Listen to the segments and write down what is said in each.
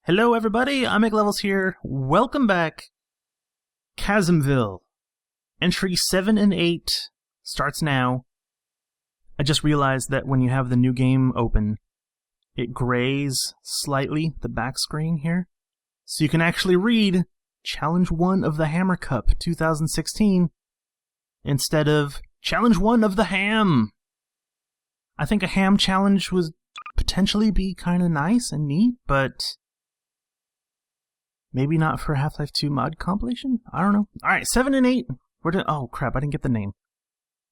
Hello everybody, IMakeLevels here. Welcome back. ChasmVille. Entry 7 and 8 starts now. I just realized that when you have the new game open, it grays slightly the back screen here. So you can actually read Challenge 1 of the Hammer Cup 2016 instead of Challenge 1 of the Ham. I think a ham challenge would potentially be kind of nice and neat, but maybe not for Half-Life 2 mod compilation? I don't know. Alright, 7 and 8. Oh crap, I didn't get the name.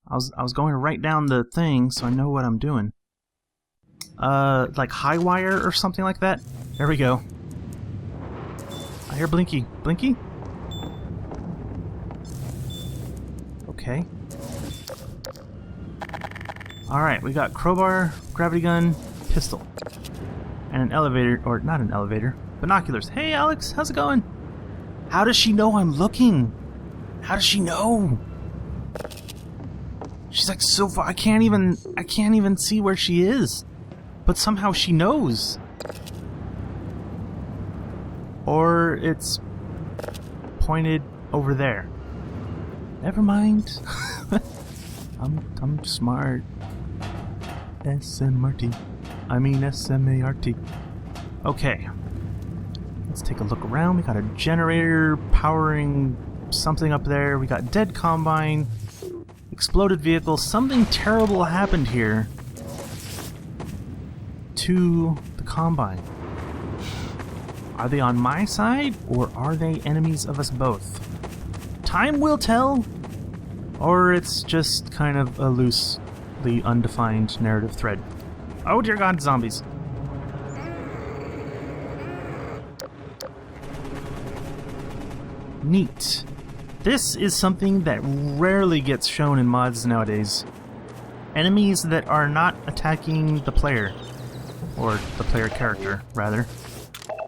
I was going to write down the thing so I know what I'm doing. Like high wire or something like that? There we go. I hear Blinky. Blinky? Okay. Alright, we got Crowbar, Gravity Gun, Pistol. And an elevator, or not an elevator. Binoculars. Hey Alex, how's it going? How does she know I'm looking? How does she know? She's like so far. I can't even see where she is. But somehow she knows. Or it's pointed over there. Never mind. I'm smart. SMRT. I mean SMART. Okay. Let's take a look around. We got a generator powering something up there. We got dead combine, exploded vehicle. Something terrible happened here to the combine. Are they on my side, or are they enemies of us both? Time will tell, or it's just kind of a loosely undefined narrative thread. Oh dear God, zombies. Neat. This is something that rarely gets shown in mods nowadays. Enemies that are not attacking the player. Or the player character, rather.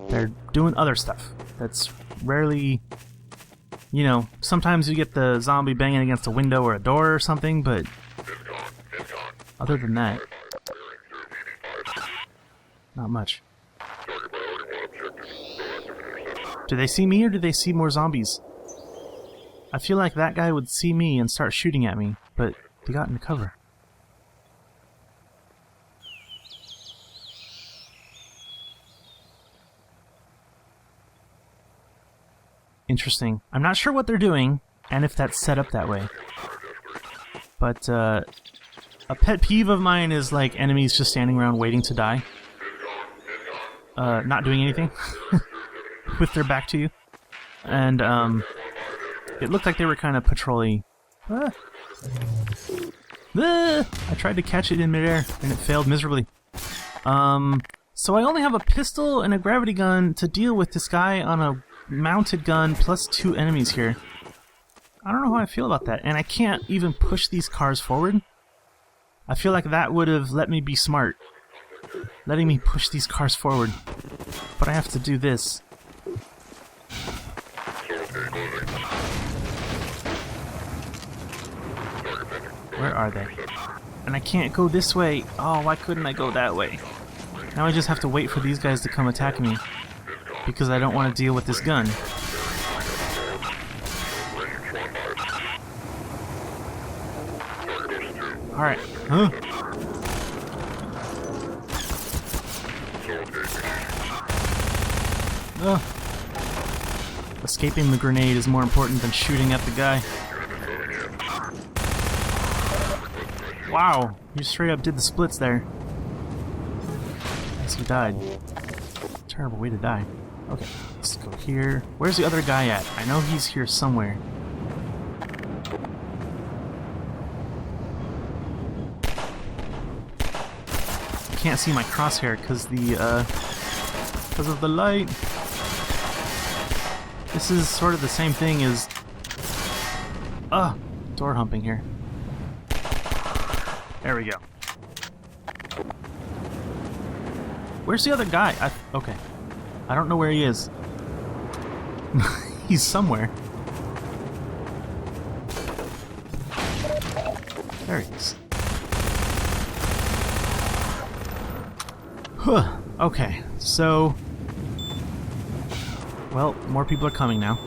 They're doing other stuff. That's rarely... You know, sometimes you get the zombie banging against a window or a door or something, but... Other than that... Not much. Do they see me or do they see more zombies? I feel like that guy would see me and start shooting at me, but they got into cover. Interesting. I'm not sure what they're doing, and if that's set up that way. But, a pet peeve of mine is, like, enemies just standing around waiting to die. Not doing anything. With their back to you. And, it looked like they were kind of patrolling. I tried to catch it in midair, and it failed miserably. So I only have a pistol and a gravity gun to deal with this guy on a mounted gun plus 2 enemies here. I don't know how I feel about that, and I can't even push these cars forward. I feel like that would have let me be smart. Letting me push these cars forward. But I have to do this. Where are they? And I can't go this way. Oh, why couldn't I go that way? Now I just have to wait for these guys to come attack me. Because I don't want to deal with this gun. Alright. Huh? Ugh. Escaping the grenade is more important than shooting at the guy. Wow, you straight up did the splits there. Yes, he died. Terrible way to die. Okay, let's go here. Where's the other guy at? I know he's here somewhere. I can't see my crosshair because of the light. This is sort of the same thing as... door humping here. There we go. Where's the other guy? Okay. I don't know where he is. He's somewhere. There he is. Huh. Okay, so well, more people are coming now.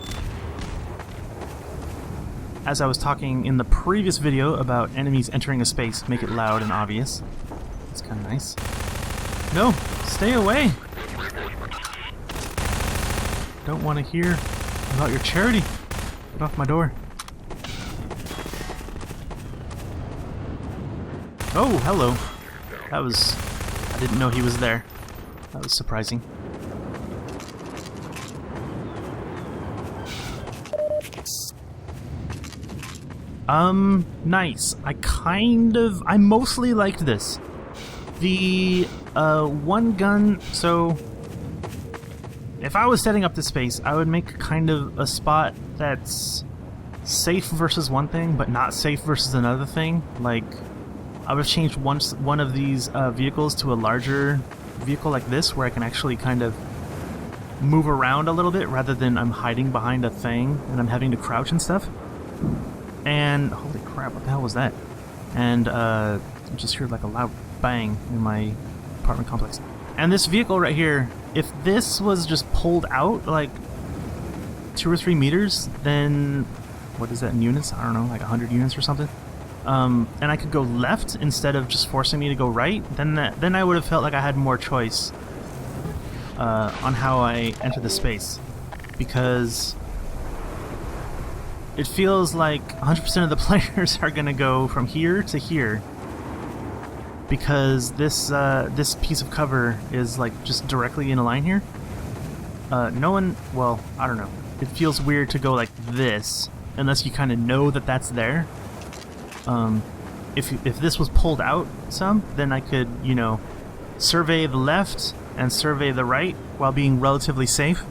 As I was talking in the previous video about enemies entering a space, make it loud and obvious. That's kind of nice. No! Stay away! Don't want to hear about your charity. Get off my door. Oh, hello. That was... I didn't know he was there. That was surprising. Nice. I mostly liked this. The, one gun, so... If I was setting up this space, I would make kind of a spot that's safe versus one thing, but not safe versus another thing. Like, I would have changed one of these vehicles to a larger vehicle like this, where I can actually kind of move around a little bit, rather than I'm hiding behind a thing and I'm having to crouch and stuff. And, holy crap, what the hell was that? And, I just heard like a loud bang in my apartment complex. And this vehicle right here, if this was just pulled out, like, 2 or 3 meters, then, what is that in units? I don't know, like 100 units or something? And I could go left instead of just forcing me to go right, then I would have felt like I had more choice on how I enter the space. Because it feels like 100% of the players are going to go from here to here, because this piece of cover is like just directly in a line here. No one, well, I don't know. It feels weird to go like this unless you kind of know that that's there. If this was pulled out some, then I could, you know, survey the left and survey the right while being relatively safe.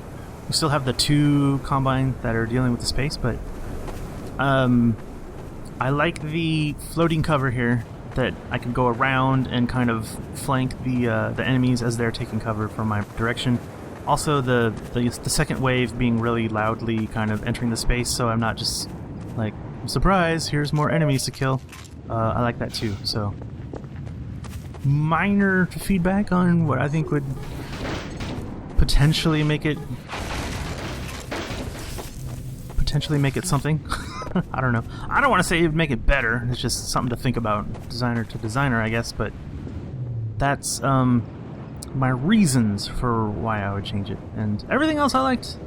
We still have the 2 combine that are dealing with the space, but I like the floating cover here, that I can go around and kind of flank the enemies as they're taking cover from my direction. Also, the second wave being really loudly kind of entering the space, so I'm not just like, surprise, here's more enemies to kill. I like that too. So, minor feedback on what I think would potentially make it something. I don't know. I don't want to say it would make it better. It's just something to think about, designer to designer, I guess. But that's my reasons for why I would change it. And everything else I liked.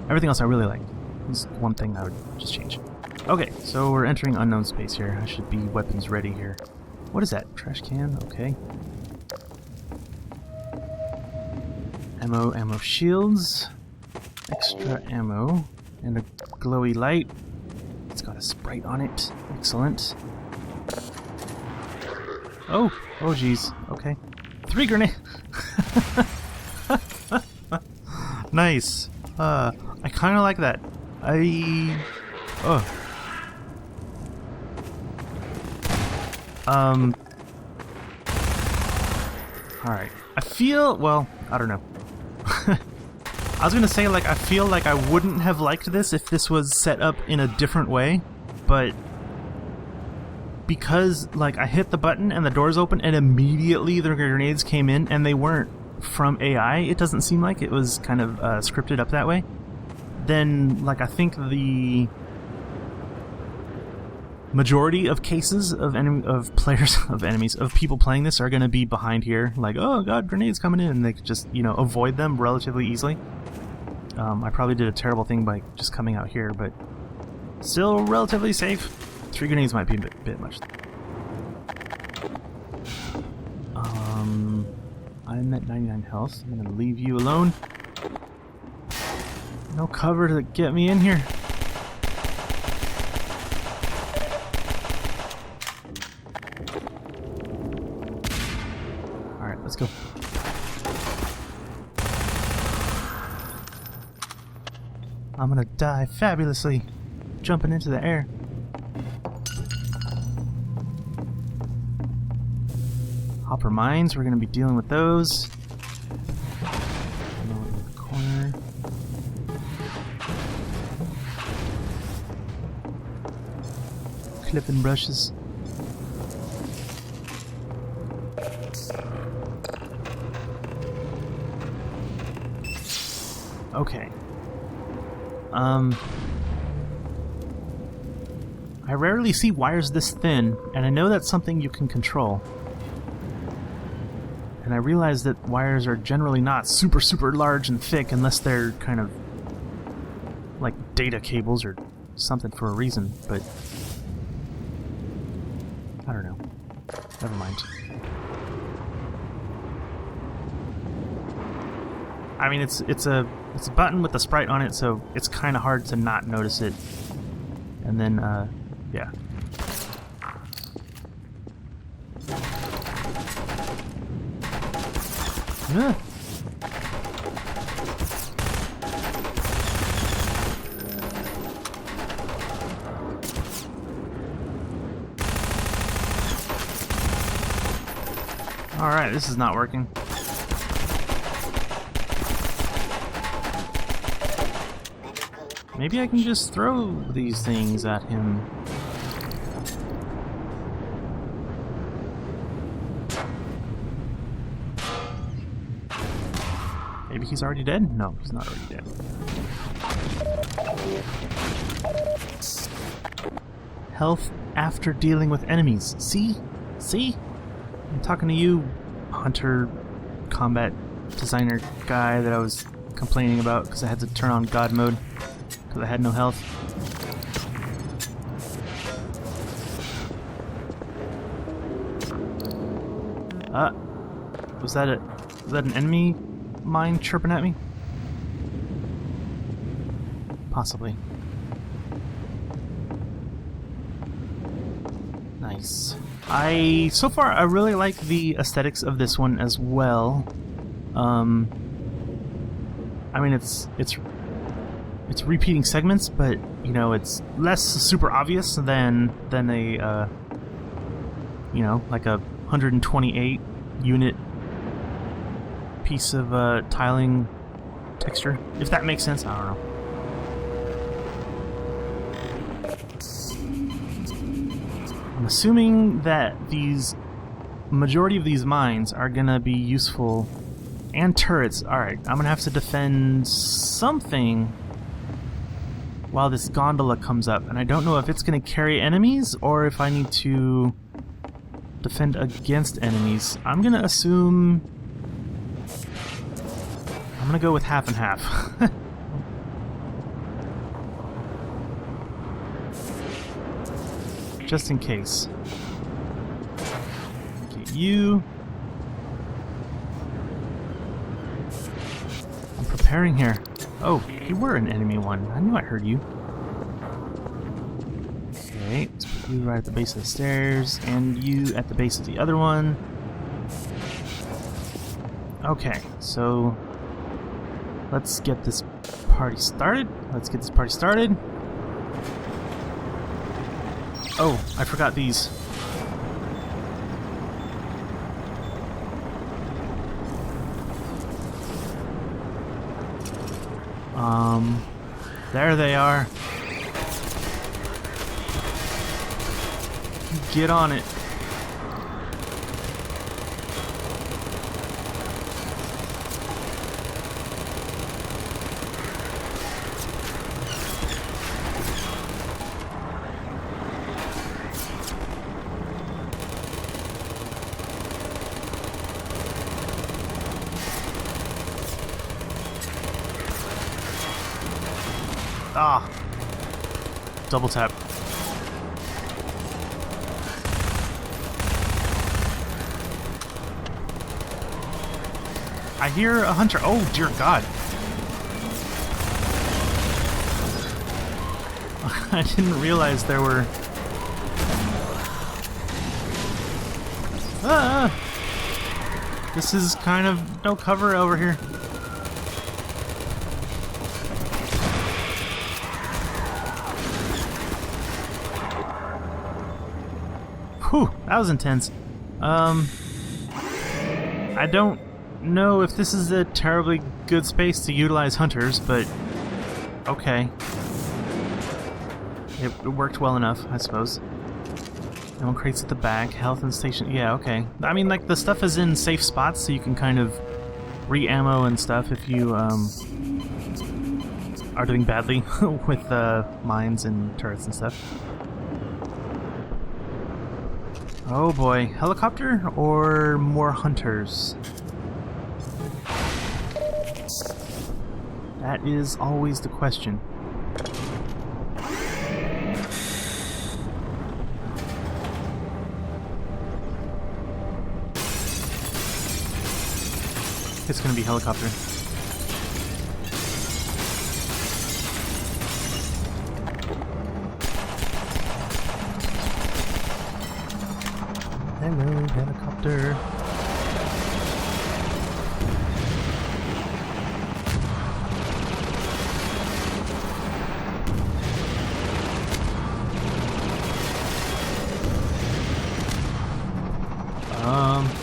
Everything else I really liked. There's one thing I would just change. Okay, so we're entering unknown space here. I should be weapons ready here. What is that? Trash can? Okay. Ammo shields. Extra ammo. And a glowy light. It's got a sprite on it. Excellent. Oh geez. Okay. 3 grenades. Nice. I kind of like that. Alright. I feel, well, I don't know. I was gonna say, like, I feel like I wouldn't have liked this if this was set up in a different way, but because, like, I hit the button and the doors open and immediately the grenades came in and they weren't from AI, it doesn't seem like it was kind of scripted up that way, then, like, I think the majority of cases of people playing this are gonna be behind here, like, oh god, grenades coming in, and they could just, you know, avoid them relatively easily. I probably did a terrible thing by just coming out here, but still relatively safe. 3 grenades might be a bit much. I'm at 99 health. I'm gonna leave you alone. No cover to get me in here. Alright, let's go. I'm gonna die fabulously, jumping into the air. Hopper mines, we're gonna be dealing with those. In the corner. Clipping brushes. Okay. I rarely see wires this thin, and I know that's something you can control. And I realize that wires are generally not super, super large and thick unless they're kind of like data cables or something for a reason, but I don't know. Never mind. I mean, it's a button with a sprite on it, so it's kind of hard to not notice it. And then, yeah. Ugh. Alright, this is not working. Maybe I can just throw these things at him. Maybe he's already dead? No, he's not already dead. Health after dealing with enemies. See? See? I'm talking to you, hunter, combat designer guy that I was complaining about because I had to turn on God mode because I had no health. Was that an enemy mine chirping at me? Possibly. Nice. So far, I really like the aesthetics of this one as well. I mean, it's repeating segments, but you know, it's less super obvious than a you know, like a 128 unit piece of tiling texture, if that makes sense. I don't know. I'm assuming that majority of these mines are gonna be useful, and turrets. Alright, I'm gonna have to defend something while this gondola comes up, and I don't know if it's gonna carry enemies or if I need to defend against enemies. I'm gonna assume I'm gonna go with half and half. Just in case. Get you. I'm preparing here. Oh, you were an enemy one. I knew I heard you. Okay, let's put you right at the base of the stairs, and you at the base of the other one. Okay, so let's get this party started. Oh, I forgot these. There they are. Get on it. Ah! Double tap. I hear a hunter. Oh, dear God. I didn't realize there were... Ah! This is kind of no cover over here. Whew, that was intense. I don't know if this is a terribly good space to utilize hunters, but okay. It worked well enough, I suppose. Ammo crates at the back, health and station. Yeah, okay. I mean, like, the stuff is in safe spots, so you can kind of re-ammo and stuff if you are doing badly with mines and turrets and stuff. Oh boy, helicopter or more hunters? That is always the question. It's gonna be helicopter. Hello, helicopter.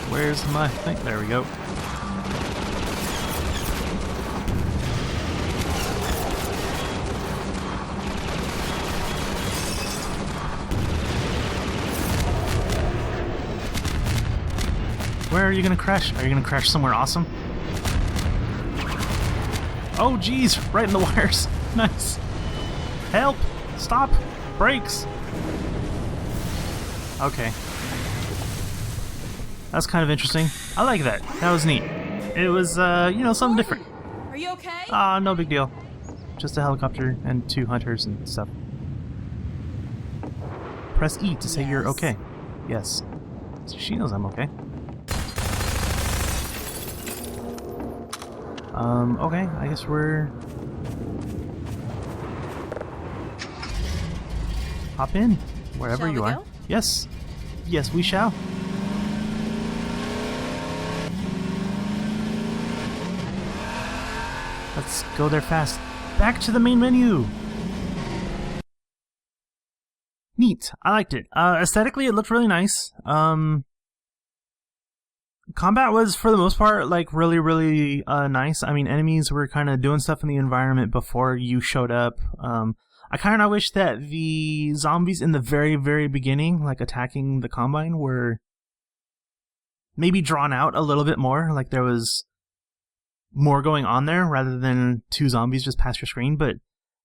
Where's my thing? There we go. Where are you gonna crash? Are you gonna crash somewhere awesome? Oh geez, right in the wires. Nice. Help! Stop! Brakes! Okay. That's kind of interesting. I like that. That was neat. It was, you know, something different. Are you okay? No big deal. Just a helicopter and 2 hunters and stuff. Press E to say you're okay. Yes. So she knows I'm okay. Okay, I guess we're... Hop in, wherever Shall you we are. go? Yes. Yes, we shall. Let's go there fast. Back to the main menu! Neat. I liked it. Aesthetically, it looked really nice. Combat was, for the most part, like, really nice. I mean, enemies were kind of doing stuff in the environment before you showed up. I kind of wish that the zombies in the very beginning, like, attacking the Combine, were maybe drawn out a little bit more. Like, there was more going on there, rather than 2 zombies just past your screen. But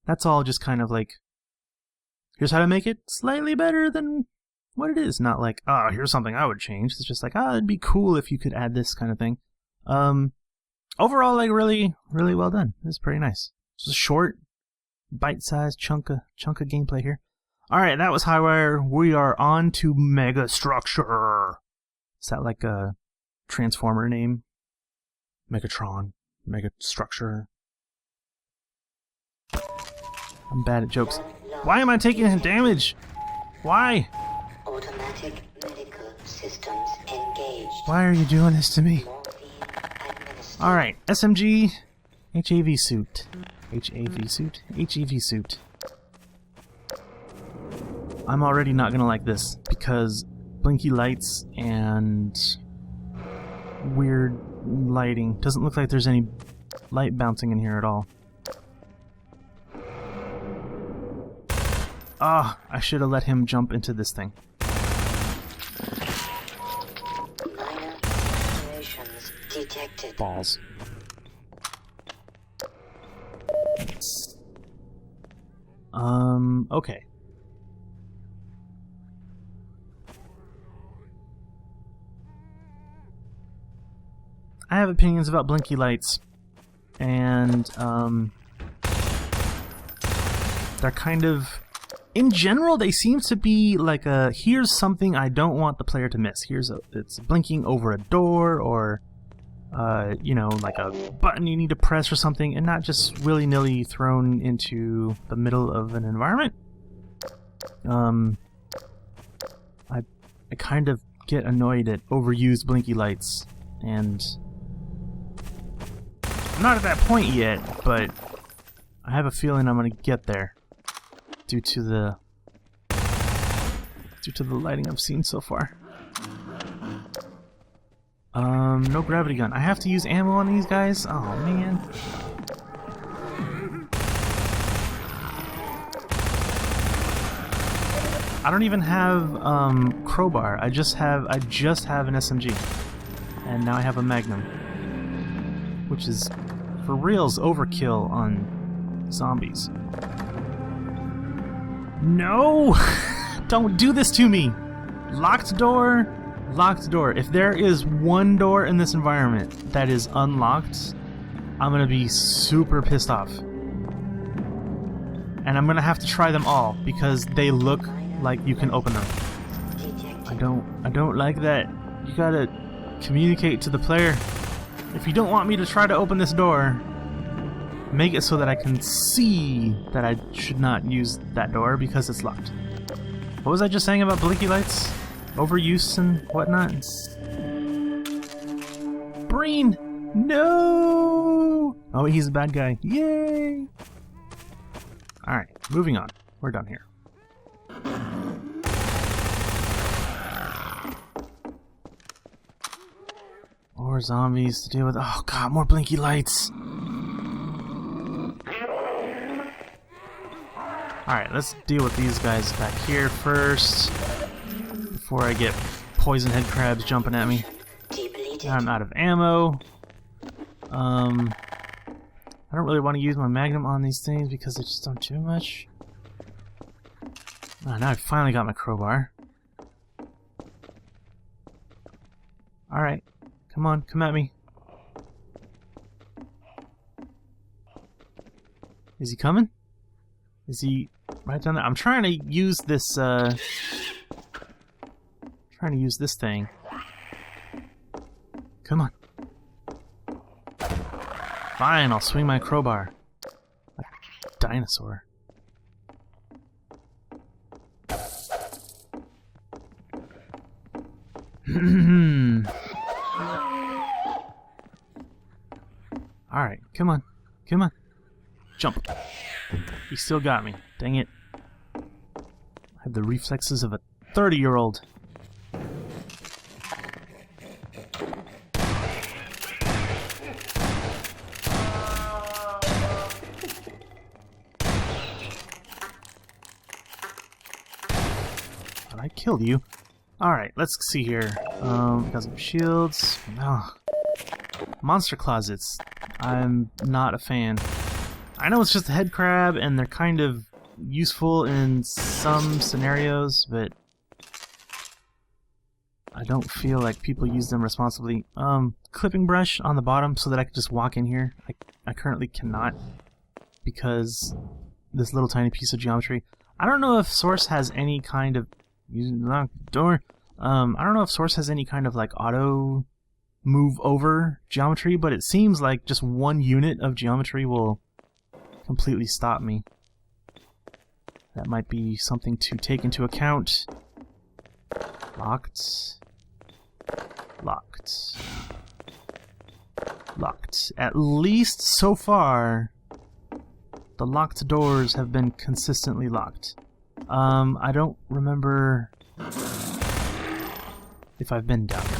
that's all just kind of like, here's how to make it slightly better than what it is. Not like, here's something I would change. It's just like, it'd be cool if you could add this kind of thing. Overall, like, really well done. It's pretty nice. It's a short, bite-sized chunk of gameplay here. Alright, that was Highwire. We are on to Megastructure. Is that like a Transformer name? Megatron. Megastructure. I'm bad at jokes. Why am I taking damage? Why? Automatic medical systems engaged. Why are you doing this to me? Alright, SMG, HAV suit. HAV suit? HEV suit. I'm already not gonna like this, because blinky lights and weird lighting. Doesn't look like there's any light bouncing in here at all. I should have let him jump into this thing. Minor alterations detected. Balls. Okay. I have opinions about blinky lights, and, they're kind of... In general, they seem to be like a, here's something I don't want the player to miss. It's blinking over a door, or, you know, like a button you need to press or something, and not just willy-nilly thrown into the middle of an environment. I kind of get annoyed at overused blinky lights, and I'm not at that point yet, but I have a feeling I'm gonna get there. Due to the lighting I've seen so far. No gravity gun. I have to use ammo on these guys? Oh man. I don't even have Crowbar. I just have an SMG. And now I have a Magnum. Which is for reals overkill on Zombies. No! Don't do this to me! Locked door. Locked door. If there is one door in this environment that is unlocked, I'm gonna be super pissed off. And I'm gonna have to try them all because they look like you can open them. I don't like that. You gotta communicate to the player. If you don't want me to try to open this door, make it so that I can see that I should not use that door because it's locked. What was I just saying about blinky lights? Overuse and whatnot? Breen! No! Oh, he's a bad guy. Yay! Alright, moving on. We're done here. More zombies to deal with. Oh god, more blinky lights! Alright, let's deal with these guys back here first. Before I get poison head crabs jumping at me. Now I'm out of ammo. I don't really want to use my magnum on these things because they just don't do much. Oh, now I finally got my crowbar. Alright, come on, come at me. Is he coming? Is he right down there? I'm trying to use this, thing. Come on. Fine, I'll swing my crowbar. Like a dinosaur. Alright, come on. Come on. Jump. He still got me. Dang it. I have the reflexes of a 30-year-old. I killed you. Alright, let's see here. Got some shields. Oh. Monster closets. I'm not a fan. I know it's just a head crab, and they're kind of useful in some scenarios, but I don't feel like people use them responsibly. Clipping brush on the bottom so that I can just walk in here. I currently cannot because this little tiny piece of geometry. I don't know if Source has any kind of lock door. I don't know if Source has any kind of like auto move over geometry, but it seems like just one unit of geometry will completely stop me. That might be something to take into account. Locked. Locked. Locked. At least so far, the locked doors have been consistently locked. I don't remember if I've been down here.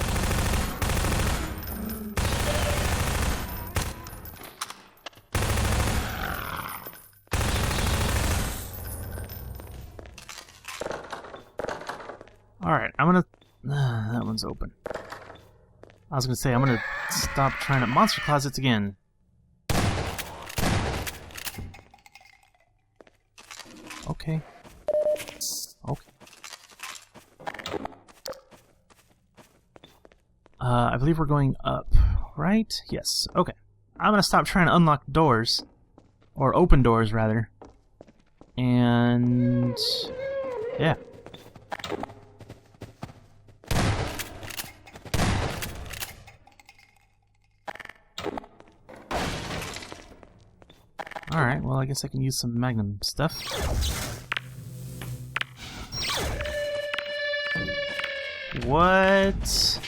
Alright, I'm gonna... that one's open. I was gonna say, I'm gonna stop trying to... Monster closets again. Okay. Okay. I believe we're going up, right? Yes, okay. I'm gonna stop trying to unlock doors. Or open doors, rather. And... yeah. Alright, well I guess I can use some magnum stuff. What?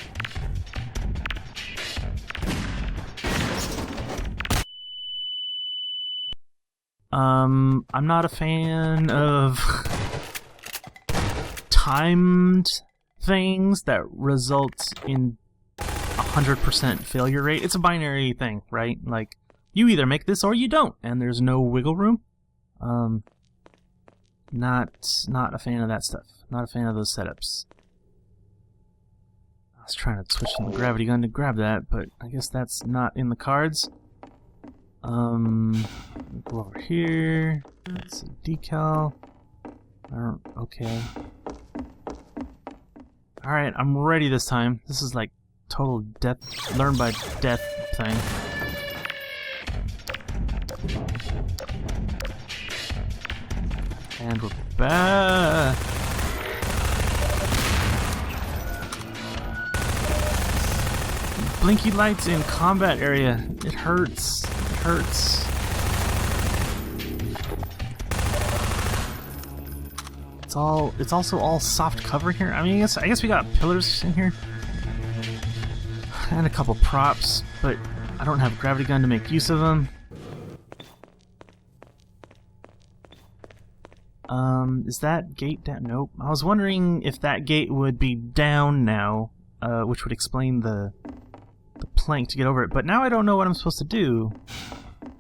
I'm not a fan of timed things that result in 100% failure rate. It's a binary thing, right? Like, you either make this or you don't, and there's no wiggle room. Not a fan of that stuff. Not a fan of those setups. I was trying to switch to the gravity gun to grab that, but I guess that's not in the cards. Go over here. That's a decal. Okay. Alright, I'm ready this time. This is like total death, learn by death thing. And we're back. Blinky lights in combat area. It hurts. It hurts. It's also all soft cover here. I mean, I guess we got pillars in here. And a couple props, but I don't have a gravity gun to make use of them. Is that gate down? Nope. I was wondering if that gate would be down now, which would explain the plank to get over it. But now I don't know what I'm supposed to do.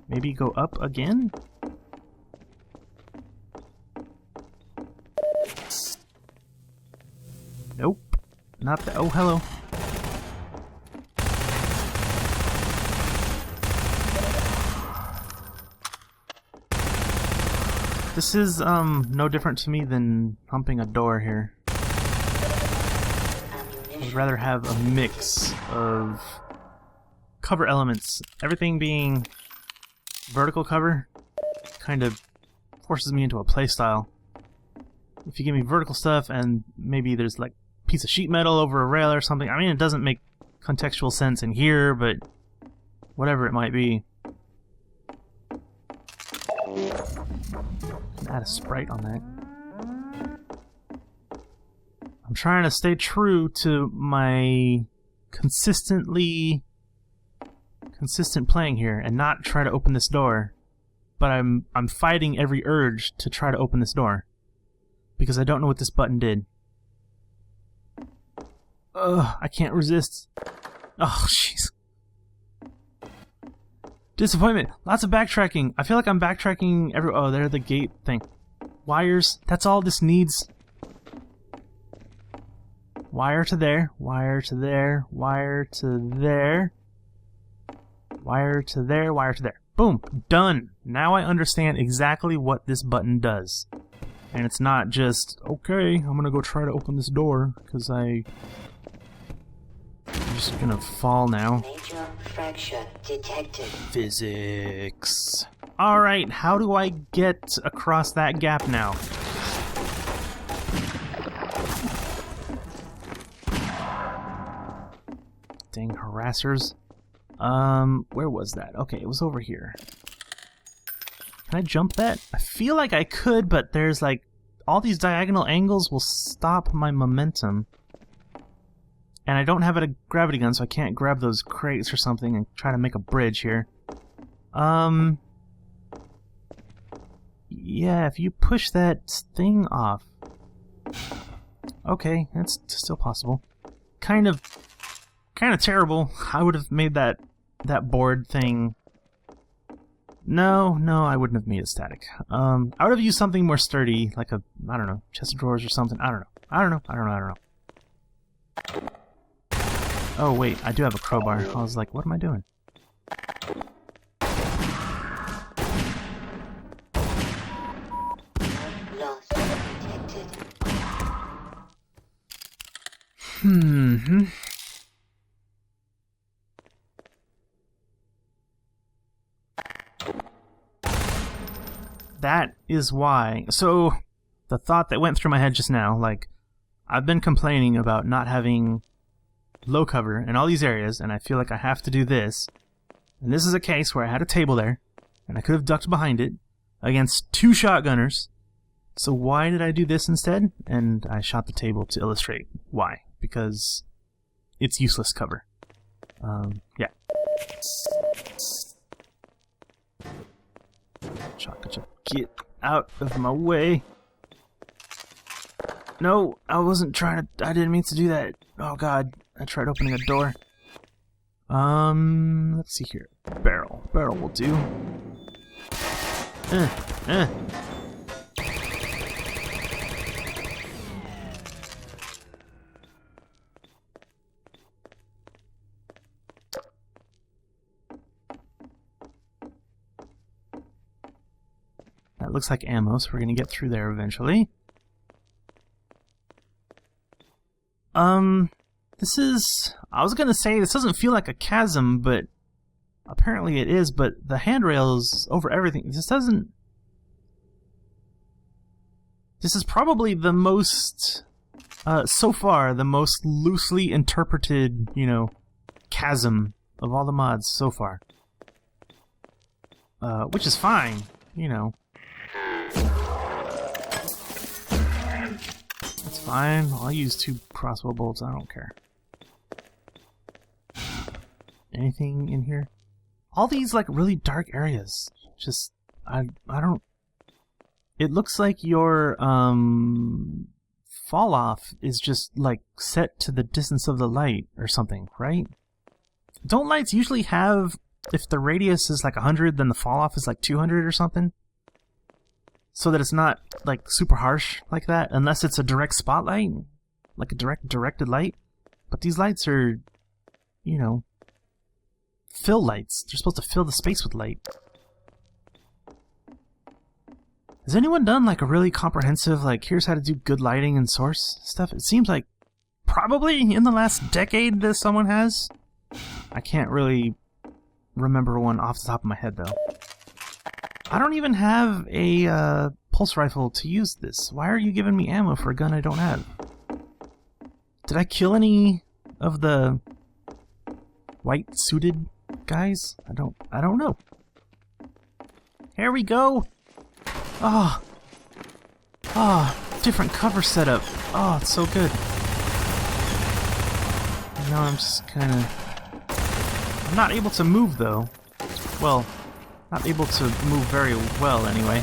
Maybe go up again? Nope. Not the... Oh, hello. This is, no different to me than humping a door here. I would rather have a mix of cover elements. Everything being vertical cover kind of forces me into a playstyle. If you give me vertical stuff and maybe there's like a piece of sheet metal over a rail or something, I mean, it doesn't make contextual sense in here, but whatever it might be. Add a sprite on that. I'm trying to stay true to my consistent playing here and not try to open this door. But I'm fighting every urge to try to open this door because I don't know what this button did. Ugh, I can't resist. Oh, jeez. Disappointment. Lots of backtracking. I feel like I'm backtracking every... Oh, there's the gate thing. Wires. That's all this needs. Wire to there. Wire to there. Wire to there. Wire to there. Wire to there. Boom. Done. Now I understand exactly what this button does. And it's not just, okay, I'm gonna go try to open this door, because I'm just gonna fall now. Major fracture detected. Physics. Alright, how do I get across that gap now? Dang harassers. Where was that? Okay, it was over here. Can I jump that? I feel like I could, but there's like... all these diagonal angles will stop my momentum. And I don't have a gravity gun, so I can't grab those crates or something and try to make a bridge here. Yeah, if you push that thing off... Okay, that's still possible. Kind of terrible. I would have made that board thing... No, I wouldn't have made it static. I would have used something more sturdy, like a, I don't know, chest of drawers or something. I don't know. Oh, wait, I do have a crowbar. I was like, what am I doing? Loss detected. That is why. So, the thought that went through my head just now, like, I've been complaining about not having low cover in all these areas, and I feel like I have to do this. And this is a case where I had a table there, and I could have ducked behind it against two shotgunners. So why did I do this instead? And I shot the table to illustrate why. Because it's useless cover. Yeah. Shotgun, get out of my way. No, I wasn't trying to... I didn't mean to do that. Oh god, I tried opening a door. Let's see here. Barrel will do. That looks like ammo, so we're gonna get through there eventually. This is... I was gonna say this doesn't feel like a chasm, but apparently it is, but the handrails over everything. This doesn't... This is probably the most... so far, the most loosely interpreted, you know, chasm of all the mods so far. Which is fine, you know. That's fine. I'll use 2 crossbow bolts, I don't care. Anything in here? All these, like, really dark areas. Just, I don't... It looks like your, fall off is just, like, set to the distance of the light or something, right? Don't lights usually have, if the radius is like 100, then the fall off is like 200 or something? So that it's not, like, super harsh like that, unless it's a direct spotlight, like a directed light. But these lights are, you know, fill lights. They're supposed to fill the space with light. Has anyone done, like, a really comprehensive, like, here's how to do good lighting and source stuff? It seems like probably in the last decade that someone has. I can't really remember one off the top of my head, though. I don't even have a pulse rifle to use this. Why are you giving me ammo for a gun I don't have? Did I kill any of the white-suited guys? I don't know. Here we go! Oh, different cover setup. Oh, it's so good. Now I'm just kind of... I'm not able to move, though. Well, not able to move very well, anyway.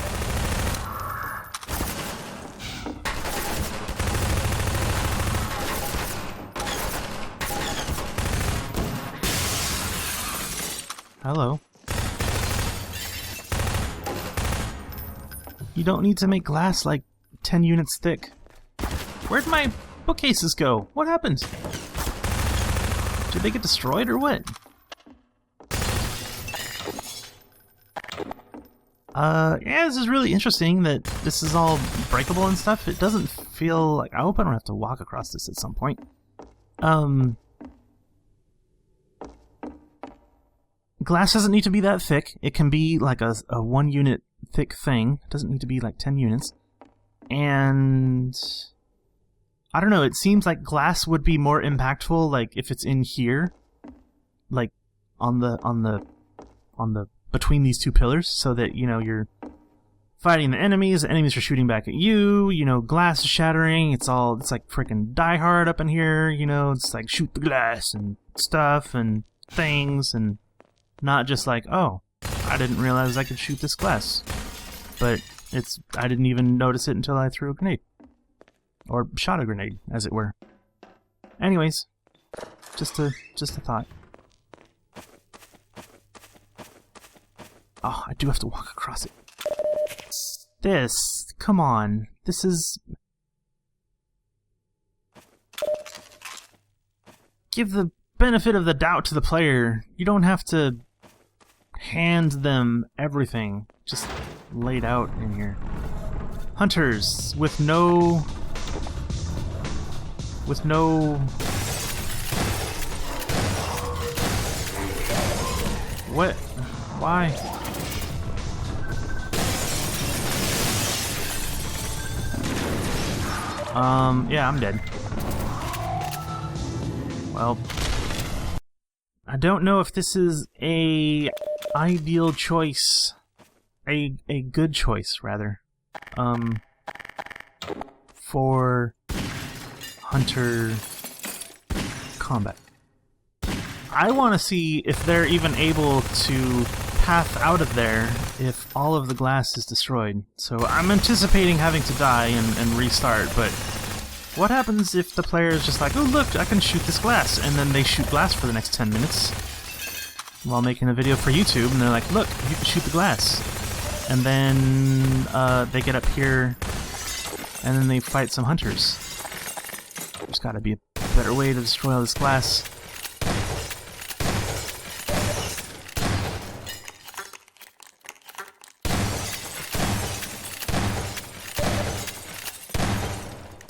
Hello. You don't need to make glass like 10 units thick. Where'd my bookcases go? What happened? Did they get destroyed or what? Yeah, this is really interesting that this is all breakable and stuff. It doesn't feel like... I hope I don't have to walk across this at some point. Glass doesn't need to be that thick. It can be like a 1 unit thick thing. It doesn't need to be like 10 units. And I don't know, it seems like glass would be more impactful like if it's in here, like on the between these 2 pillars, so that, you know, you're fighting the enemies are shooting back at you, you know, glass is shattering, it's like freaking Die Hard up in here, you know, it's like shoot the glass and stuff and things, and not just like, oh, I didn't realize I could shoot this glass. But I didn't even notice it until I threw a grenade. Or shot a grenade, as it were. Anyways, just a thought. Oh, I do have to walk across it. This, come on. This is... Give the benefit of the doubt to the player. You don't have to hand them everything just laid out in here. Hunters with no... What? Why? Yeah, I'm dead. Well, I don't know if this is a ideal choice. A good choice, rather. For hunter combat. I want to see if they're even able to path out of there if all of the glass is destroyed. So I'm anticipating having to die and restart, but what happens if the player is just like, oh look, I can shoot this glass, and then they shoot glass for the next 10 minutes while making a video for YouTube, and they're like, look, you can shoot the glass. And then they get up here, and then they fight some hunters. There's gotta be a better way to destroy all this glass.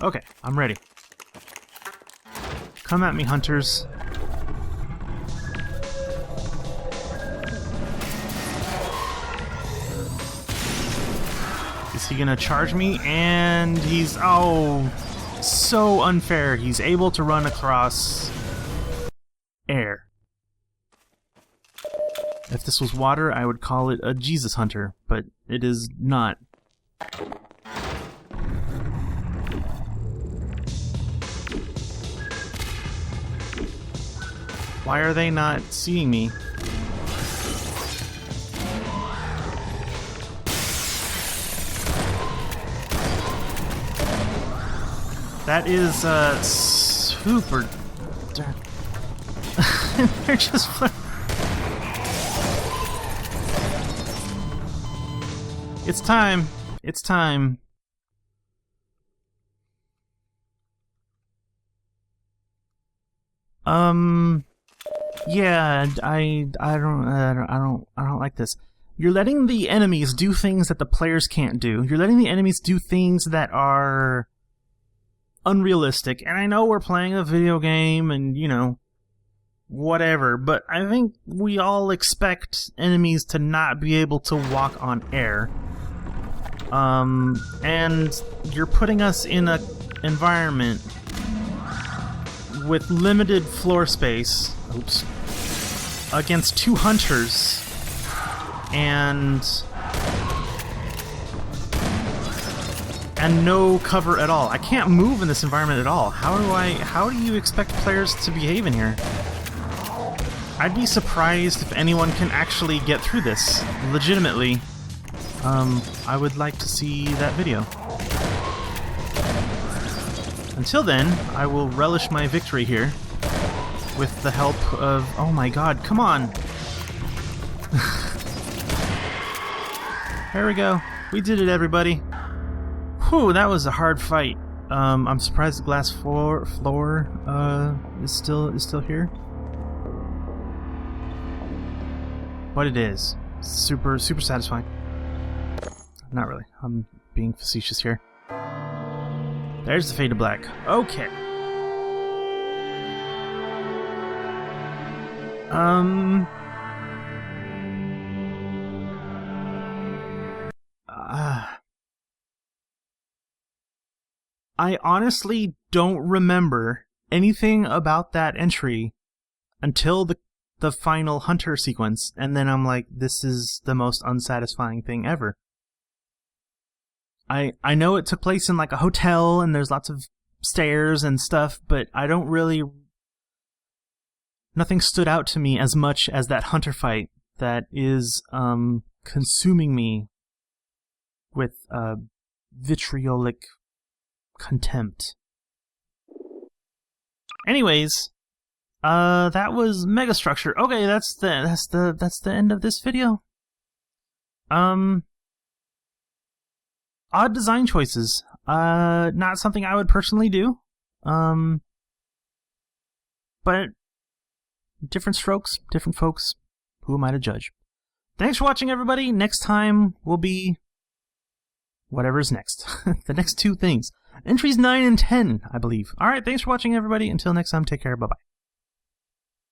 Okay, I'm ready. Come at me, hunters. Is he gonna charge me? And he's... oh, so unfair. He's able to run across air. If this was water, I would call it a Jesus hunter, but it is not. Why are they not seeing me? That is, super... They're just... It's time. It's time. Yeah, I don't like this. You're letting the enemies do things that the players can't do. You're letting the enemies do things that are unrealistic. And I know we're playing a video game and, you know, whatever, but I think we all expect enemies to not be able to walk on air. And you're putting us in an environment with limited floor space, oops, against two hunters, and no cover at all. I can't move in this environment at all. How do you expect players to behave in here? I'd be surprised if anyone can actually get through this legitimately. I would like to see that video. Until then, I will relish my victory here with the help of... oh my god, come on! There we go. We did it, everybody. Whew, that was a hard fight. I'm surprised the glass floor is still here. But it is. Super satisfying. Not really. I'm being facetious here. There's the fade to black. Okay. I honestly don't remember anything about that entry until the final hunter sequence, and then I'm like, this is the most unsatisfying thing ever. I know it took place in like a hotel and there's lots of stairs and stuff, but I don't really... nothing stood out to me as much as that hunter fight that is consuming me with vitriolic contempt. Anyways, that was Megastructure. Okay, that's the end of this video. Odd design choices. Not something I would personally do. But different strokes, different folks. Who am I to judge? Thanks for watching, everybody. Next time will be whatever's next. The next two things. Entries 9 and 10, I believe. Alright, thanks for watching, everybody. Until next time, take care. Bye-bye.